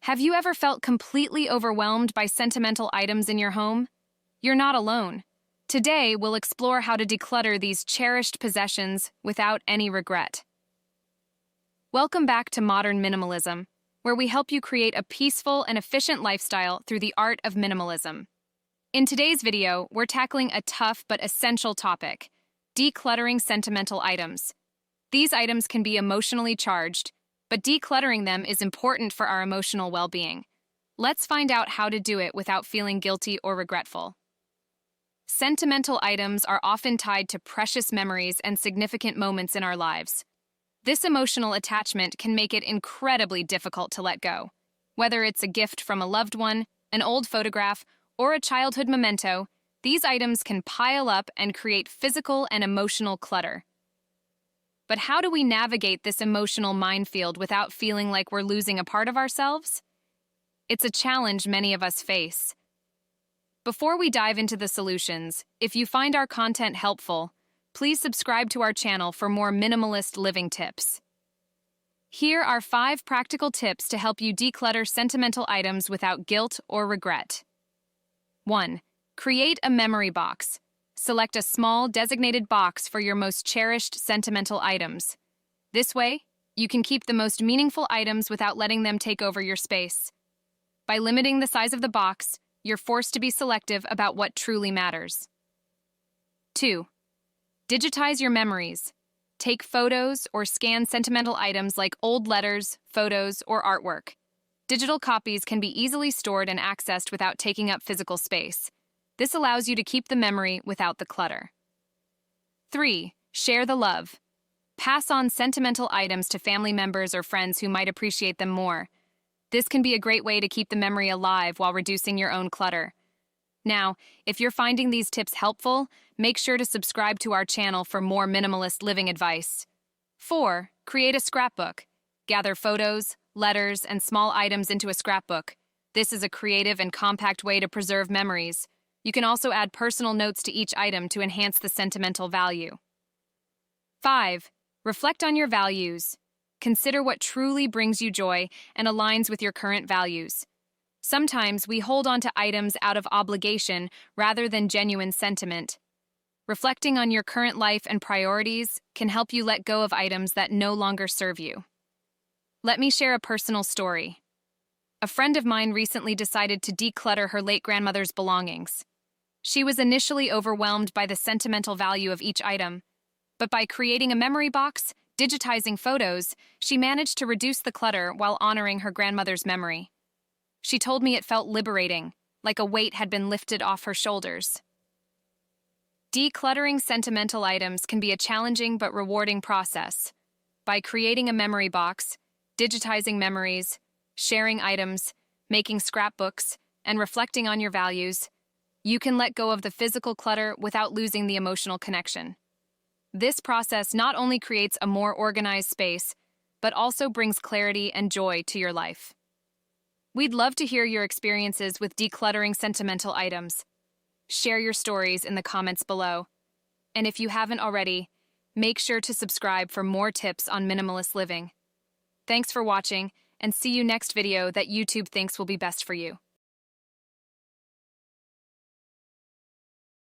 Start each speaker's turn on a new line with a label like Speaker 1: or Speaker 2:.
Speaker 1: Have you ever felt completely overwhelmed by sentimental items in your home? You're not alone. Today, we'll explore how to declutter these cherished possessions without any regret. Welcome back to Modern Minimalism, where we help you create a peaceful and efficient lifestyle through the art of minimalism. In today's video, we're tackling a tough but essential topic: decluttering sentimental items. These items can be emotionally charged, but decluttering them is important for our emotional well-being. Let's find out how to do it without feeling guilty or regretful. Sentimental items are often tied to precious memories and significant moments in our lives. This emotional attachment can make it incredibly difficult to let go. Whether it's a gift from a loved one, an old photograph, or a childhood memento, these items can pile up and create physical and emotional clutter. But how do we navigate this emotional minefield without feeling like we're losing a part of ourselves? It's a challenge many of us face. Before we dive into the solutions, if you find our content helpful, please subscribe to our channel for more minimalist living tips. Here are 5 practical tips to help you declutter sentimental items without guilt or regret. 1. Create a memory box. Select a small, designated box for your most cherished sentimental items. This way, you can keep the most meaningful items without letting them take over your space. By limiting the size of the box, you're forced to be selective about what truly matters. 2. Digitize your memories. Take photos or scan sentimental items like old letters, photos, or artwork. Digital copies can be easily stored and accessed without taking up physical space. This allows you to keep the memory without the clutter. 3. Share the love. Pass on sentimental items to family members or friends who might appreciate them more. This can be a great way to keep the memory alive while reducing your own clutter. Now, if you're finding these tips helpful, make sure to subscribe to our channel for more minimalist living advice. 4. Create a scrapbook. Gather photos, letters, and small items into a scrapbook. This is a creative and compact way to preserve memories. You can also add personal notes to each item to enhance the sentimental value. 5. Reflect on your values. Consider what truly brings you joy and aligns with your current values. Sometimes we hold on to items out of obligation rather than genuine sentiment. Reflecting on your current life and priorities can help you let go of items that no longer serve you. Let me share a personal story. A friend of mine recently decided to declutter her late grandmother's belongings. She was initially overwhelmed by the sentimental value of each item, but by creating a memory box, digitizing photos, she managed to reduce the clutter while honoring her grandmother's memory. She told me it felt liberating, like a weight had been lifted off her shoulders. Decluttering sentimental items can be a challenging but rewarding process. By creating a memory box, digitizing memories, sharing items, making scrapbooks, and reflecting on your values, you can let go of the physical clutter without losing the emotional connection. This process not only creates a more organized space, but also brings clarity and joy to your life. We'd love to hear your experiences with decluttering sentimental items. Share your stories in the comments below. And if you haven't already, make sure to subscribe for more tips on minimalist living. Thanks for watching, and see you next video that YouTube thinks will be best for you.